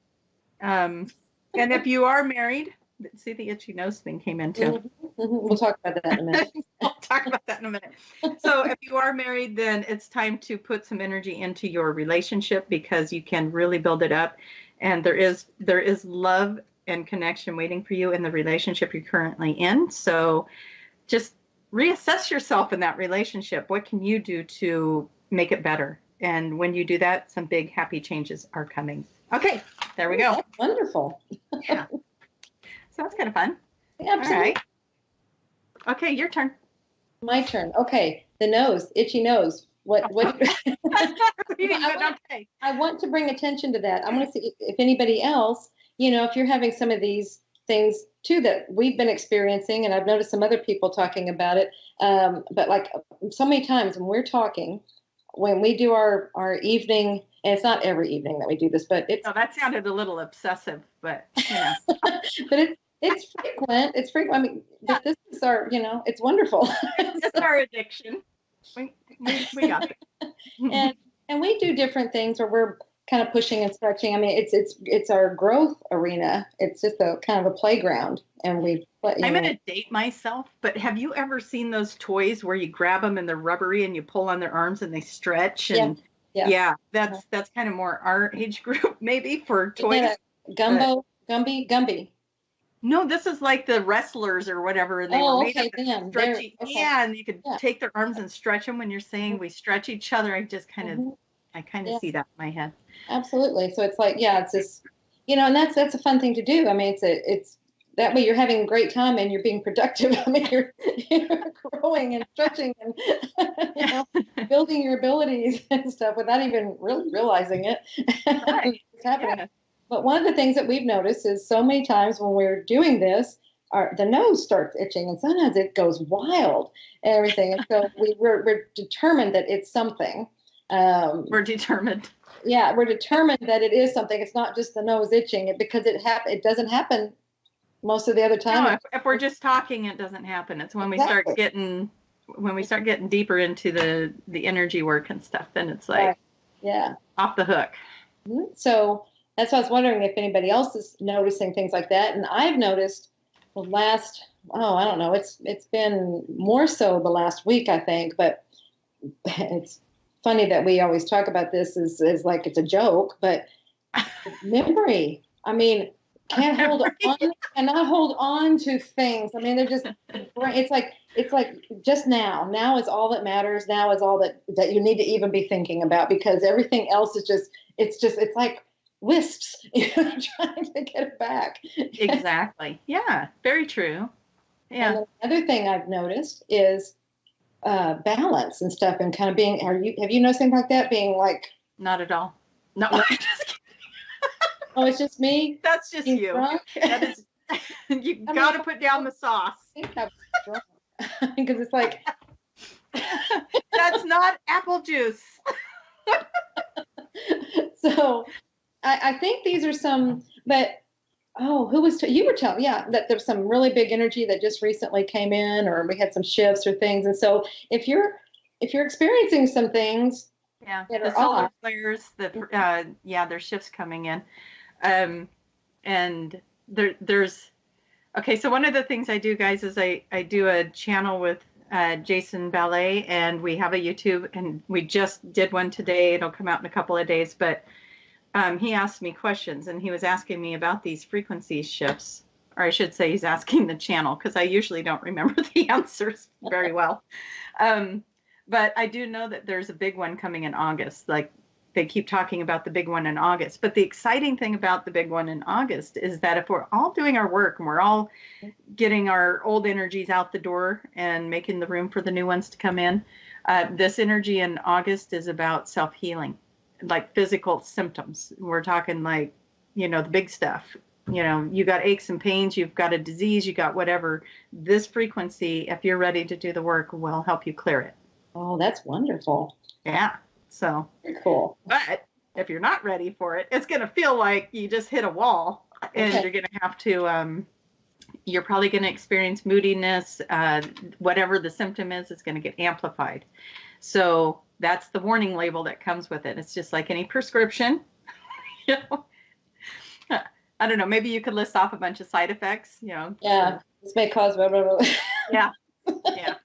And if you are married, see, the itchy nose thing came in too. We'll talk about that in a minute. I'll talk about that in a minute. So if you are married, then it's time to put some energy into your relationship, because you can really build it up. And there is love and connection waiting for you in the relationship you're currently in. So just reassess yourself in that relationship. What can you do to make it better? And when you do that, some big happy changes are coming. Okay, there we go. That's wonderful. Yeah. So that's kind of fun. Absolutely. All right. Okay, your turn. My turn. Okay, the nose, itchy nose. What? Okay. I want to bring attention to that. I want to see if anybody else, if you're having some of these things too that we've been experiencing, and I've noticed some other people talking about it. But like so many times when we're talking, when we do our evening, and it's not every evening that we do this, but it's. Oh, that sounded a little obsessive, but but it's frequent. It's frequent. I mean, but this is our, it's wonderful. It's our addiction. We got it. and we do different things where we're kind of pushing and stretching. I mean, it's our growth arena. It's just a kind of a playground, and I'm going to date myself, but have you ever seen those toys where you grab them and they're rubbery and you pull on their arms and they stretch? And yeah, that's kind of more our age group, maybe, for toys. Gumby. No, this is like the wrestlers or whatever. And they were made of stretchy. Okay. Yeah, and you could take their arms and stretch them. When you're saying we stretch each other, I just kind of see that in my head. Absolutely. So it's like, it's just, and that's a fun thing to do. I mean, it's that way you're having a great time and you're being productive. I mean, you're growing and stretching and building your abilities and stuff without even really realizing it. Right. It's happening. Yeah. But one of the things that we've noticed is so many times when we're doing this, the nose starts itching, and sometimes it goes wild and everything. And so we're determined that it's something. We're determined. Yeah, we're determined that it is something. It's not just the nose itching, because it doesn't happen most of the other time. No, if we're just talking, it doesn't happen. It's when we start getting deeper into the energy work and stuff, then it's like off the hook. Mm-hmm. So that's why I was wondering if anybody else is noticing things like that. And I've noticed the last, I don't know, it's been more so the last week, I think, but it's funny that we always talk about this as like it's a joke, but memory, I mean, cannot hold on to things. I mean, they're just, it's like just now is all that matters. Now is all that you need to even be thinking about, because everything else is it's like wisps, trying to get it back. Exactly. Yeah. Very true. Yeah. And another thing I've noticed is balance and stuff, and kind of being. Have you noticed anything like that? Being like, not at all. No. Just kidding. Oh, it's just me. That's just you. That is. You got to put down the sauce. I think I'm drunk because it's like. That's not apple juice. So. I think these are some, but you were telling, that there's some really big energy that just recently came in, or we had some shifts or things. And so if you're experiencing some things, the solar flares there's shifts coming in, and there's okay. So one of the things I do, guys, is I do a channel with Jason Ballet, and we have a YouTube, and we just did one today. It'll come out in a couple of days, but. He asked me questions, and he was asking me about these frequency shifts, or I should say he's asking the channel, because I usually don't remember the answers very well. But I do know that there's a big one coming in August. Like, they keep talking about the big one in August. But the exciting thing about the big one in August is that if we're all doing our work and we're all getting our old energies out the door and making the room for the new ones to come in, this energy in August is about self-healing. Like physical symptoms. We're talking like, the big stuff. You got aches and pains, you've got a disease, you got whatever. This frequency, if you're ready to do the work, will help you clear it. Oh, that's wonderful. Yeah. So very cool. But if you're not ready for it, it's going to feel like you just hit a wall, and Okay. you're going to have to, you're probably going to experience moodiness. Whatever the symptom is, it's going to get amplified. So that's the warning label that comes with it. It's just like any prescription. You know? I don't know. Maybe you could list off a bunch of side effects, you know. Yeah. This may cause blah, blah, blah. Yeah. Yeah.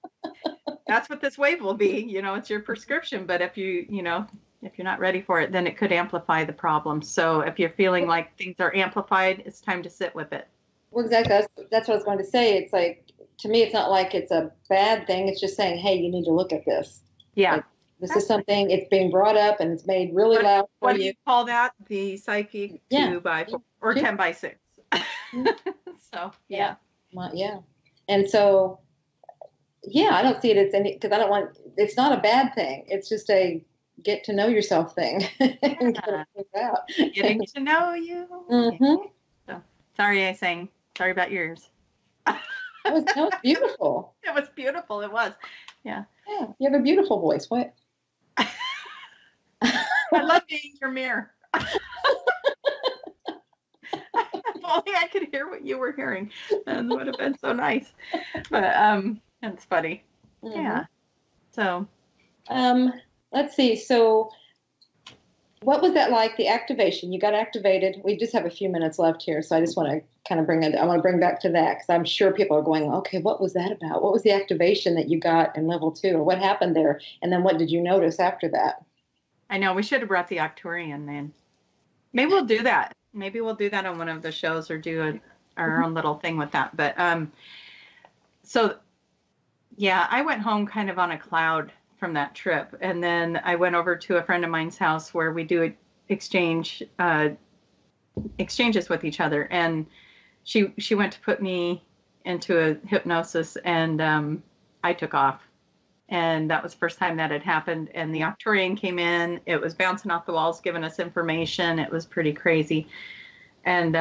That's what this wave will be. You know, it's your prescription. But if you know, if you're not ready for it, then it could amplify the problem. So if you're feeling like things are amplified, it's time to sit with it. Well, exactly. That's what I was going to say. It's like, to me, it's not like it's a bad thing. It's just saying, hey, you need to look at this. Yeah. Like, this is something, it's being brought up and it's made really loud for What do you. you call that? The psychic 2x4 or 10x6. So, yeah. Yeah. And so, yeah, I don't see it as any, because I don't want, it's not a bad thing. It's just a get to know yourself thing. And get it out. Getting to know you. Mm-hmm. So, sorry about yours. That was beautiful. It was beautiful. It was. Yeah. Yeah. You have a beautiful voice. What? I love being your mirror. If only I could hear what you were hearing. That would have been so nice. But it's funny. Mm-hmm. Yeah. So let's see. So what was that like, the activation? You got activated. We just have a few minutes left here, so I just want to kind of bring back to that, because I'm sure people are going, okay, what was that about? What was the activation that you got in level 2, or what happened there? And then what did you notice after that? I know, we should have brought the Arcturian in. Maybe we'll do that. Maybe we'll do that on one of the shows, or do our own little thing with that. But so yeah, I went home kind of on a cloud from that trip, and then I went over to a friend of mine's house where we do exchanges with each other, and she went to put me into a hypnosis, and I took off. And that was the first time that had happened. And the Arcturian came in. It was bouncing off the walls, giving us information. It was pretty crazy. And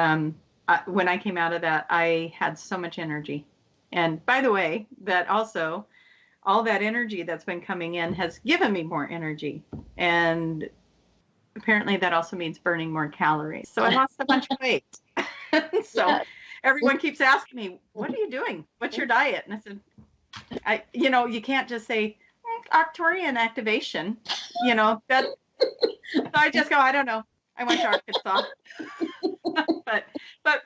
when I came out of that, I had so much energy. And by the way, that also, all that energy that's been coming in has given me more energy. And apparently that also means burning more calories. So I lost a bunch of weight. So everyone keeps asking me, what are you doing? What's your diet? And I said, you can't just say Arcturian activation, that. So I just go, I don't know. I went to Arkansas, but.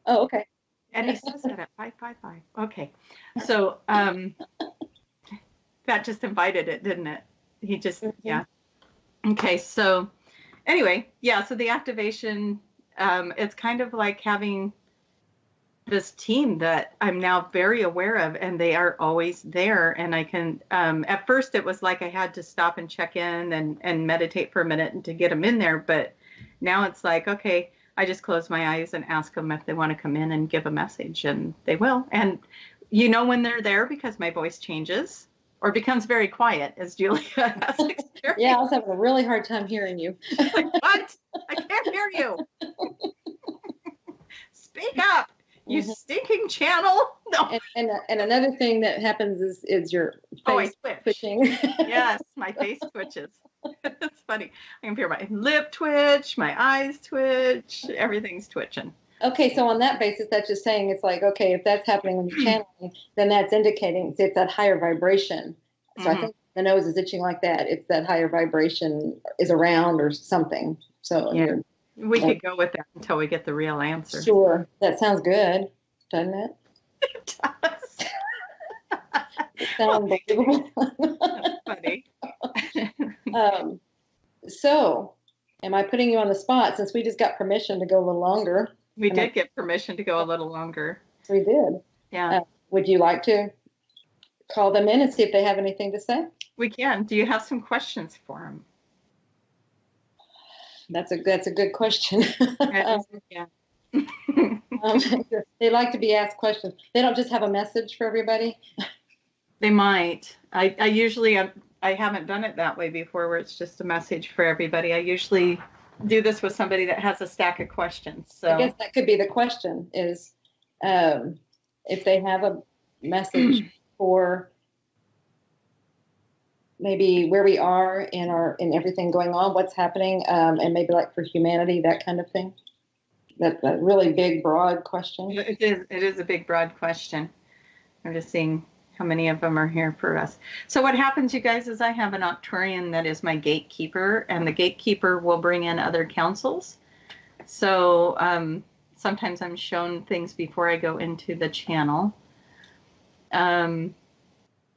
Oh, okay. And he says that at 555. Okay, so that just invited it, didn't it? He just Okay, so anyway, so the activation, it's kind of like having this team that I'm now very aware of, and they are always there. And I can, at first it was like I had to stop and check in and meditate for a minute and to get them in there. But now it's like, okay, I just close my eyes and ask them if they want to come in and give a message, and they will. And when they're there, because my voice changes or becomes very quiet, as Julia has experienced. Yeah, I was having a really hard time hearing you. Like, what? I can't hear you. Speak up. You stinking channel. No. And another thing that happens is your face twitching. Yes, my face twitches. It's funny. I can feel my lip twitch, my eyes twitch, everything's twitching. Okay, so on that basis, that's just saying, it's like, okay, if that's happening when you're channeling, then that's indicating it's that higher vibration. So I think the nose is itching like that. It's that higher vibration is around or something. So we could go with that until we get the real answer. Sure. That sounds good, doesn't it? It does. It sounds unbelievable. That's funny. So, am I putting you on the spot, since we just got permission to go a little longer? We did get permission to go a little longer. We did. Yeah. Would you like to call them in and see if they have anything to say? We can. Do you have some questions for them? That's a good question. Yeah. They like to be asked questions. They don't just have a message for everybody. They might. I usually I haven't done it that way before, where it's just a message for everybody. I usually do this with somebody that has a stack of questions. So I guess that could be the question: is if they have a message for maybe where we are in everything going on, what's happening, and maybe like for humanity, that kind of thing? That's a really big, broad question. It is a big, broad question. I'm just seeing how many of them are here for us. So what happens, you guys, is I have an Octurian that is my gatekeeper, and the gatekeeper will bring in other councils. So sometimes I'm shown things before I go into the channel.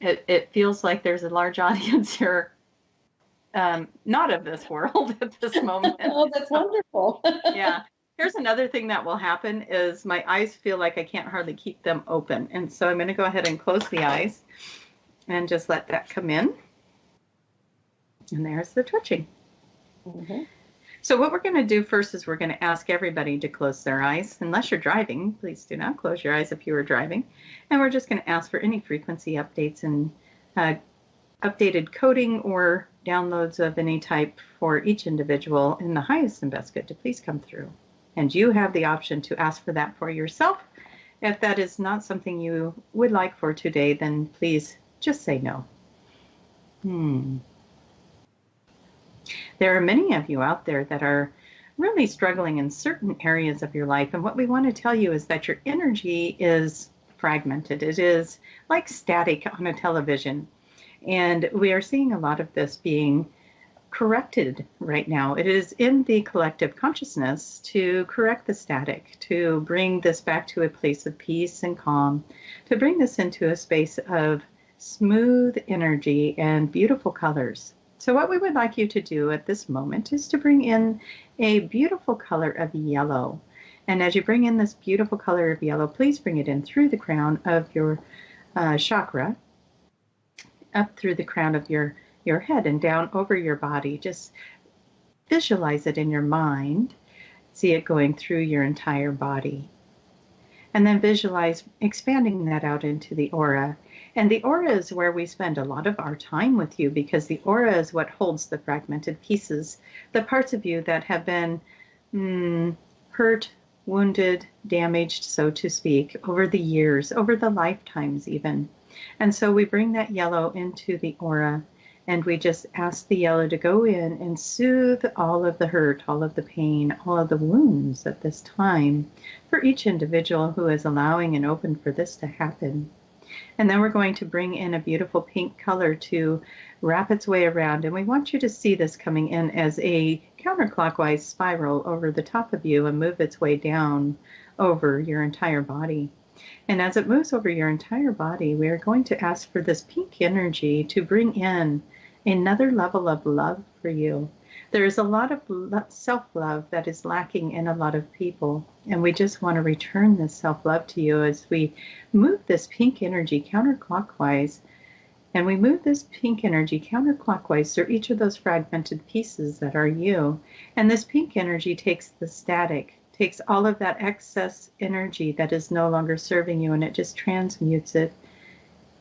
It feels like there's a large audience here, not of this world at this moment. Oh, that's wonderful. Yeah. Here's another thing that will happen is my eyes feel like I can't hardly keep them open. And so I'm going to go ahead and close the eyes and just let that come in. And there's the twitching. Mm-hmm. So what we're going to do first is we're going to ask everybody to close their eyes. Unless you're driving, please do not close your eyes if you are driving. And we're just going to ask for any frequency updates and updated coding or downloads of any type for each individual in the highest and best good to please come through. And you have the option to ask for that for yourself. If that is not something you would like for today, then please just say no. There are many of you out there that are really struggling in certain areas of your life. And what we want to tell you is that your energy is fragmented. It is like static on a television. And we are seeing a lot of this being corrected right now. It is in the collective consciousness to correct the static, to bring this back to a place of peace and calm, to bring this into a space of smooth energy and beautiful colors. So what we would like you to do at this moment is to bring in a beautiful color of yellow. And as you bring in this beautiful color of yellow, please bring it in through the crown of your chakra, up through the crown of your head and down over your body. Just visualize it in your mind. See it going through your entire body. And then visualize expanding that out into the aura. And the aura is where we spend a lot of our time with you, because the aura is what holds the fragmented pieces, the parts of you that have been hurt, wounded, damaged, so to speak, over the years, over the lifetimes even. And so we bring that yellow into the aura, and we just ask the yellow to go in and soothe all of the hurt, all of the pain, all of the wounds at this time for each individual who is allowing and open for this to happen. And then we're going to bring in a beautiful pink color to wrap its way around. And we want you to see this coming in as a counterclockwise spiral over the top of you and move its way down over your entire body. And as it moves over your entire body, we are going to ask for this pink energy to bring in another level of love for you. There is a lot of self-love that is lacking in a lot of people, and we just want to return this self-love to you as we move this pink energy counterclockwise. And we move this pink energy counterclockwise through each of those fragmented pieces that are you. And this pink energy takes the static, takes all of that excess energy that is no longer serving you, and it just transmutes it.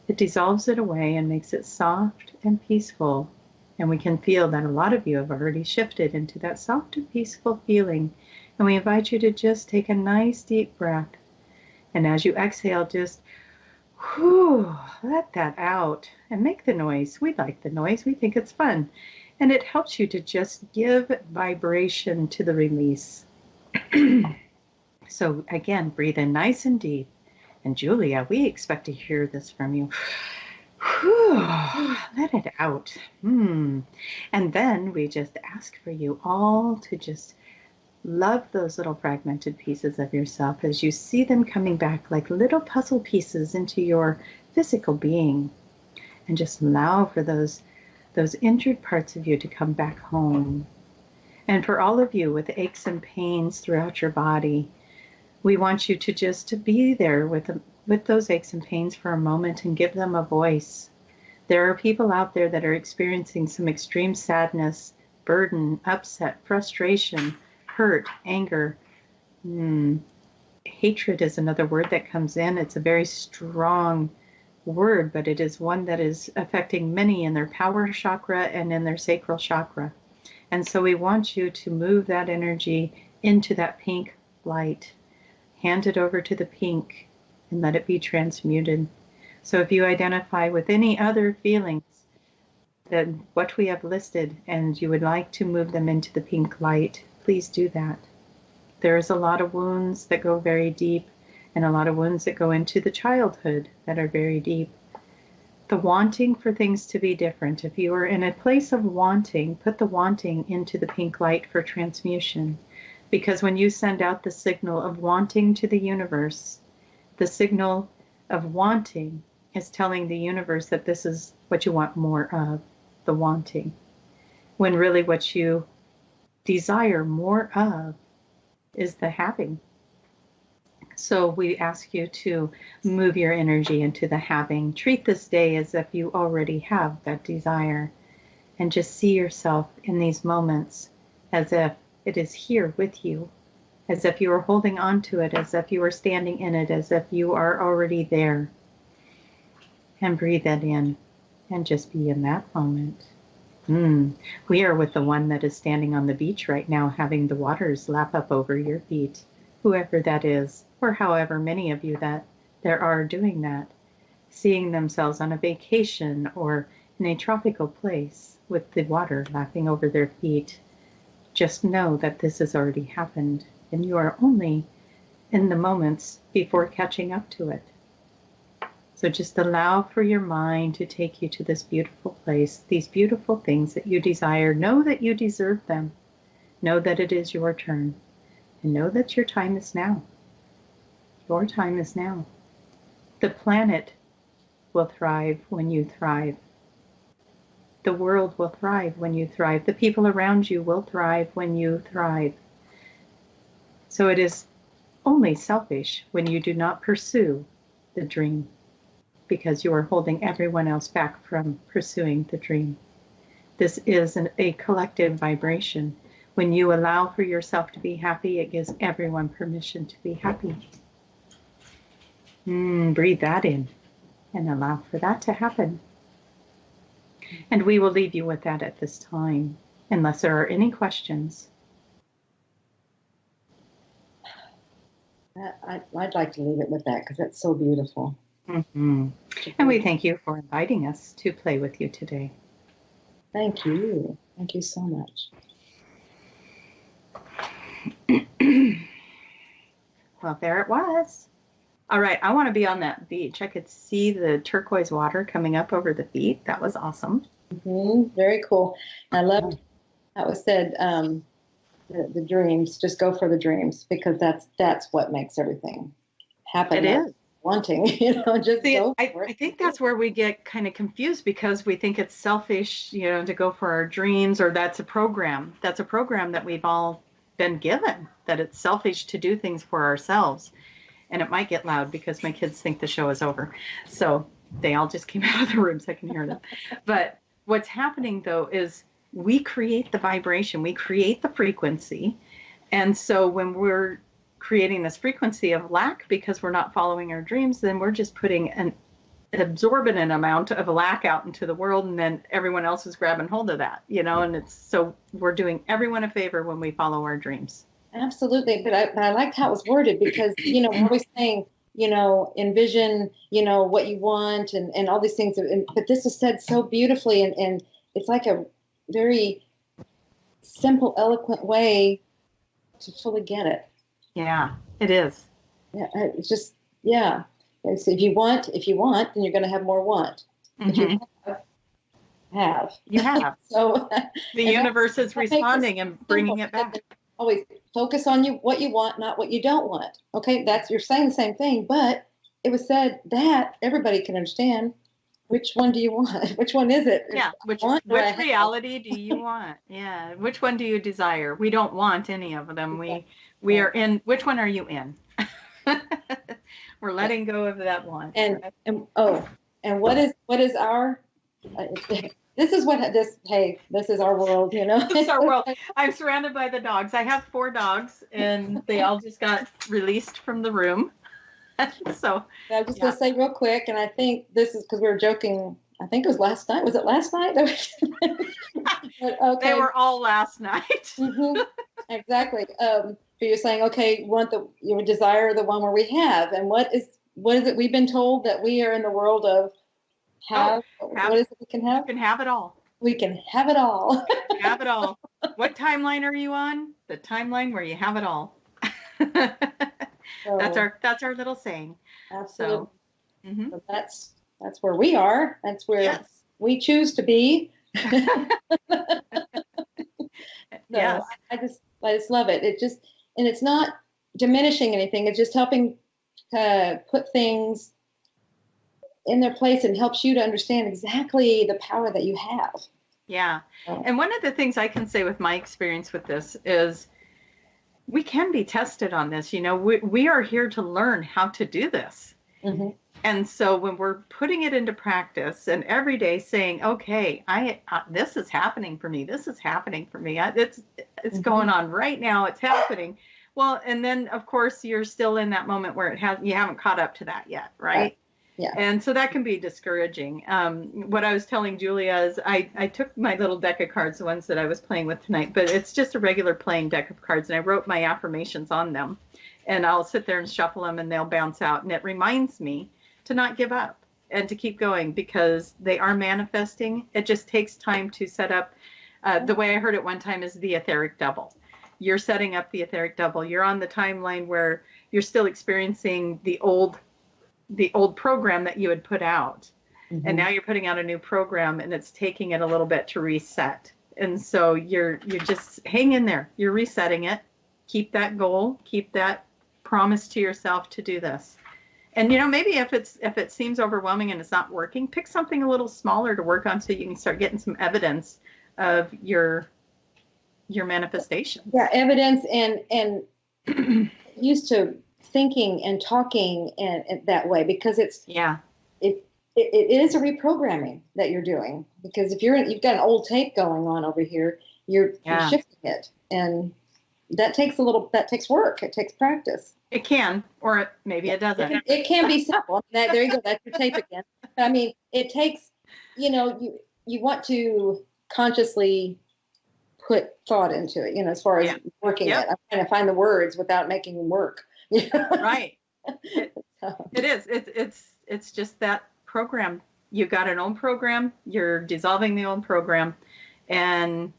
It dissolves it away and makes it soft and peaceful. And we can feel that a lot of you have already shifted into that soft and peaceful feeling. And we invite you to just take a nice deep breath. And as you exhale, just let that out and make the noise. We like the noise. We think it's fun. And it helps you to just give vibration to the release. So again, breathe in nice and deep. And Julia, we expect to hear this from you. Let it out. And then we just ask for you all to just love those little fragmented pieces of yourself as you see them coming back like little puzzle pieces into your physical being. And just allow for those injured parts of you to come back home. And for all of you with aches and pains throughout your body, we want you to just be there with those aches and pains for a moment and give them a voice. There are people out there that are experiencing some extreme sadness, burden, upset, frustration, hurt, anger. Hatred is another word that comes in. It's a very strong word, but it is one that is affecting many in their power chakra and in their sacral chakra. And so we want you to move that energy into that pink light. Hand it over to the pink and let it be transmuted. So if you identify with any other feelings than what we have listed, and you would like to move them into the pink light, please do that. There's a lot of wounds that go very deep, and a lot of wounds that go into the childhood that are very deep. The wanting for things to be different. If you are in a place of wanting, put the wanting into the pink light for transmutation. Because when you send out the signal of wanting to the universe, the signal of wanting is telling the universe that this is what you want more of, the wanting. When really what you desire more of is the having. So we ask you to move your energy into the having. Treat this day as if you already have that desire, and just see yourself in these moments as if it is here with you, as if you are holding on to it, as if you are standing in it, as if you are already there. And breathe that in and just be in that moment. We are with the one that is standing on the beach right now, having the waters lap up over your feet, whoever that is, or however many of you that there are doing that, seeing themselves on a vacation or in a tropical place with the water lapping over their feet. Just know that this has already happened, and you are only in the moments before catching up to it. So just allow for your mind to take you to this beautiful place, these beautiful things that you desire. Know that you deserve them. Know that it is your turn. And know that your time is now. Your time is now. The planet will thrive when you thrive. The world will thrive when you thrive. The people around you will thrive when you thrive. So it is only selfish when you do not pursue the dream, because you are holding everyone else back from pursuing the dream. This is a collective vibration. When you allow for yourself to be happy, it gives everyone permission to be happy. Breathe that in and allow for that to happen. And we will leave you with that at this time, unless there are any questions. I'd like to leave it with that because that's so beautiful. And we thank you for inviting us to play with you today. Thank you. Thank you so much. Well, there it was. All right, I want to be on that beach. I could see the turquoise water coming up over the feet. That was awesome. Very cool. I loved how it said the dreams. Just go for the dreams, because that's what makes everything happen. It is. Wanting, just See, go for it. I think that's where we get kind of confused, because we think it's selfish, to go for our dreams, or that's a program. That's a program that we've all been given, that it's selfish to do things for ourselves. And it might get loud because my kids think the show is over. So they all just came out of the room so I can hear them. But what's happening, though, is we create the vibration. We create the frequency. And so when we're creating this frequency of lack because we're not following our dreams, then we're just putting an exorbitant amount of lack out into the world, and then everyone else is grabbing hold of that, and it's so we're doing everyone a favor when we follow our dreams. Absolutely. But I liked how it was worded, because, we're always saying, envision, what you want and all these things. But this is said so beautifully, and it's like a very simple, eloquent way to fully get it. Yeah, it is. Yeah, it's just, yeah. So if you want, then you're going to have more want. If you have. You have. So the universe is responding and bringing it back. Always focus on what you want, not what you don't want. Okay, you're saying the same thing, but it was said that everybody can understand. Which one do you want? Which one is it? Yeah, which reality do you want? Yeah, which one do you desire? We don't want any of them. We are in. Which one are you in? We're letting go of that one. And what is our? This is this is our world, This is our world. I'm surrounded by the dogs. I have 4 dogs, and they all just got released from the room. So I'm just going to say real quick, and I think this is because we were joking. I think it was last night. Was it last night? But, okay. They were all last night. Exactly. So you're saying, okay, you desire the one where we have, and what is it we've been told that we are in the world of have? What is it we can have? You can have it all. We can have it all. Have it all. What timeline are you on? The timeline where you have it all. So, that's our little saying. absolutely. So, mm-hmm. So that's where we are. That's where Yes. we choose to be. So Yes. I just love it. And it's not diminishing anything. It's just helping put things in their place and helps you to understand exactly the power that you have. Yeah. So. And one of the things I can say with my experience with this is we can be tested on this. You know, we are here to learn how to do this. Mm-hmm. And so when we're putting it into practice and every day saying, okay, this is happening for me. This is happening for me. It's mm-hmm. going on right now. It's happening. Well, and then of course you're still in that moment where you haven't caught up to that yet. Right. Yeah. And so that can be discouraging. What I was telling Julia is I took my little deck of cards, the ones that I was playing with tonight, but it's just a regular playing deck of cards. And I wrote my affirmations on them and I'll sit there and shuffle them and they'll bounce out. And it reminds me to not give up and to keep going because they are manifesting. It just takes time to set up. The way I heard it one time is the etheric double. You're setting up the etheric double. You're on the timeline where you're still experiencing the old program that you had put out. Mm-hmm. And now you're putting out a new program and it's taking it a little bit to reset. And so you're just hang in there. You're resetting it. Keep that goal, keep that promise to yourself to do this. And, you know, maybe if it seems overwhelming and it's not working, pick something a little smaller to work on so you can start getting some evidence of your manifestation. Yeah, evidence and used to thinking and talking and that way because it is a reprogramming that you're doing because if you've got an old tape going on over here, you're shifting it and that takes work. It takes practice. It can, or maybe it doesn't. It can be simple. There you go. That's your tape again. I mean, it takes, you know, you want to consciously put thought into it, you know, as far as working it. I'm trying to find the words without making them work. Right. It is. It's just that program. You've got an old program. You're dissolving the old program. And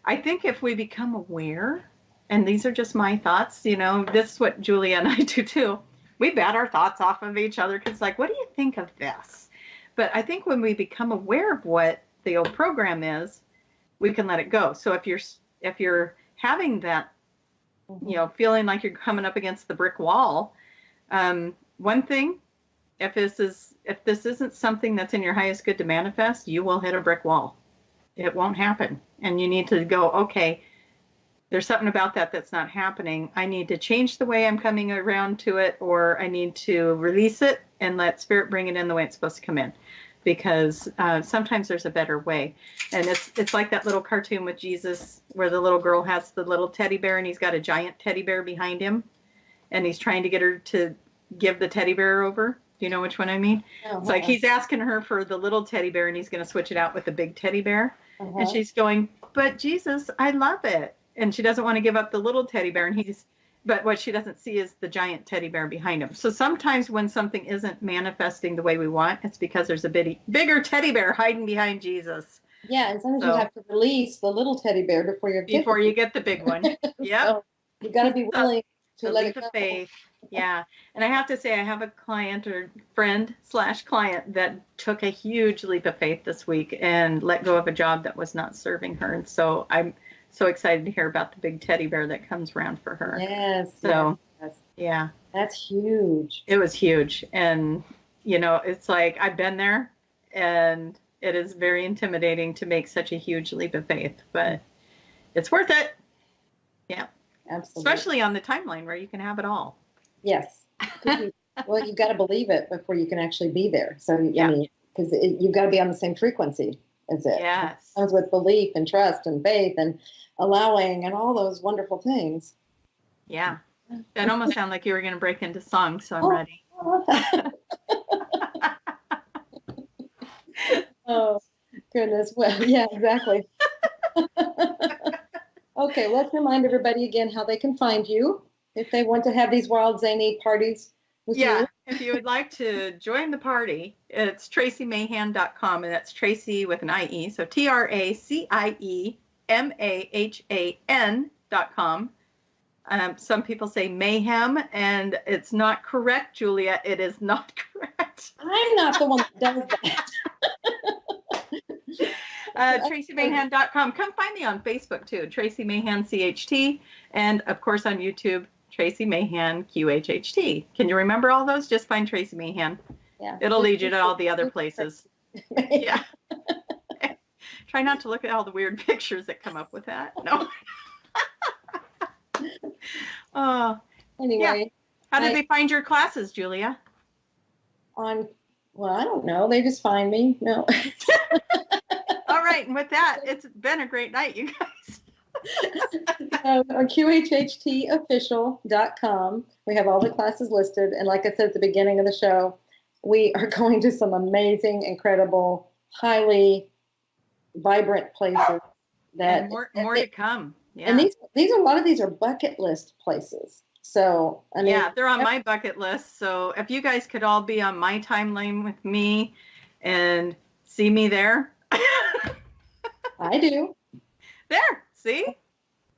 I think if we become aware, and these are just my thoughts, you know, this is what Julia and I do too. We bat our thoughts off of each other because like, what do you think of this? But I think when we become aware of what the old program is, we can let it go. So if you're having that, you know, feeling like you're coming up against the brick wall, one thing, if this isn't something that's in your highest good to manifest, you will hit a brick wall. It won't happen. And you need to go, okay, there's something about that's not happening. I need to change the way I'm coming around to it, or I need to release it and let spirit bring it in the way it's supposed to come in. Because sometimes there's a better way. And it's like that little cartoon with Jesus where the little girl has the little teddy bear and he's got a giant teddy bear behind him. And he's trying to get her to give the teddy bear over. Do you know which one I mean? Uh-huh. It's like he's asking her for the little teddy bear and he's going to switch it out with the big teddy bear. Uh-huh. And she's going, but Jesus, I love it. And she doesn't want to give up the little teddy bear. But what she doesn't see is the giant teddy bear behind him. So sometimes when something isn't manifesting the way we want, it's because there's a bigger teddy bear hiding behind Jesus. Yeah, and sometimes you have to release the little teddy bear before you get the big one. Yeah, so you got to be willing to let it go. Faith. Yeah, and I have to say I have a client or friend/client that took a huge leap of faith this week and let go of a job that was not serving her, and so I'm so excited to hear about the big teddy bear that comes around for her. Yes. So, yes. Yeah. That's huge. It was huge. And, you know, it's like I've been there and it is very intimidating to make such a huge leap of faith, but it's worth it. Yeah. Absolutely. Especially on the timeline where you can have it all. Yes. Well, you've got to believe it before you can actually be there. So, yeah. I mean, because you've got to be on the same frequency. Is it? Yes. It comes with belief and trust and faith and allowing and all those wonderful things. Yeah. That almost sounded like you were going to break into song, so I'm ready. Oh, goodness. Well, yeah, exactly. Okay, let's remind everybody again how they can find you if they want to have these wild, zany parties with you. if you would like to join the party, it's traciemahan.com, and that's Tracie with an IE. So TraciemaHan.com. Some people say mayhem, and it's not correct, Julia. It is not correct. I'm not the one that does that. TraciemaHan.com. Come find me on Facebook too, Tracie Mahan CHT, and of course on YouTube, Tracie Mahan QHHT. Can you remember all those? Just find Tracie Mahan. Yeah. It'll lead you to all the other places. Yeah. Try not to look at all the weird pictures that come up with that. No. Anyway. Yeah. How did they find your classes, Julia? Well, I don't know. They just find me. No. All right. And with that, it's been a great night, you guys. On QHHTofficial.com, we have all the classes listed. And like I said at the beginning of the show, we are going to some amazing, incredible, highly vibrant places. And more to come. Yeah. And these a lot of these are bucket list places. So I mean, yeah, they're on my bucket list. So if you guys could all be on my timeline with me and see me there. I do. There, see?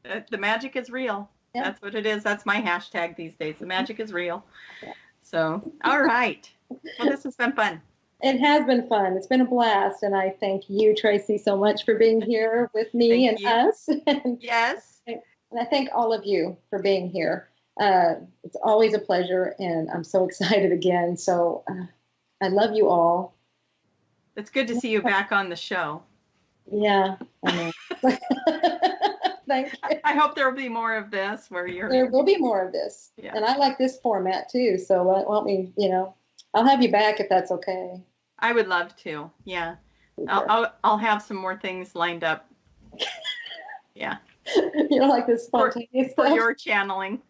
The magic is real. Yeah. That's what it is. That's my hashtag these days. The magic is real. Yeah. So, all right. Well, this has been fun. It has been fun. It's been a blast. And I thank you, Tracie, so much for being here with me and us. Yes. And I thank all of you for being here. It's always a pleasure, and I'm so excited again. So I love you all. It's good to see you back on the show. Yeah, I know. Thank you. I hope there will be more of this where you're. There will be more of this. Yeah. And I like this format too. So why don't we, I'll have you back if that's okay. I would love to. Yeah. I'll have some more things lined up. Yeah. You don't like this spontaneous for your channeling.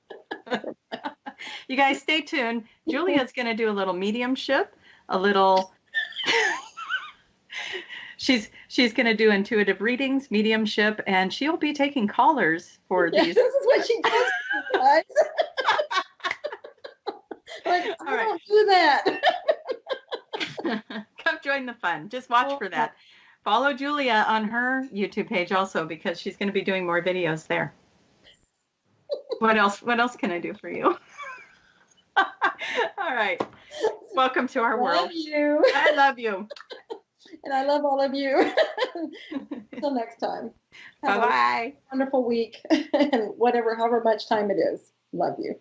You guys stay tuned. Julia's going to do a little mediumship, a little. She's going to do intuitive readings, mediumship, and she'll be taking callers for these. This is what she does, guys. Like, I don't do that. Come join the fun. Just watch for that. Follow Julia on her YouTube page also, because she's going to be doing more videos there. What else can I do for you? All right. Welcome to our world. Love you. I love you. And I love all of you. Until next time. Bye-bye. Wonderful week. And however much time it is. Love you.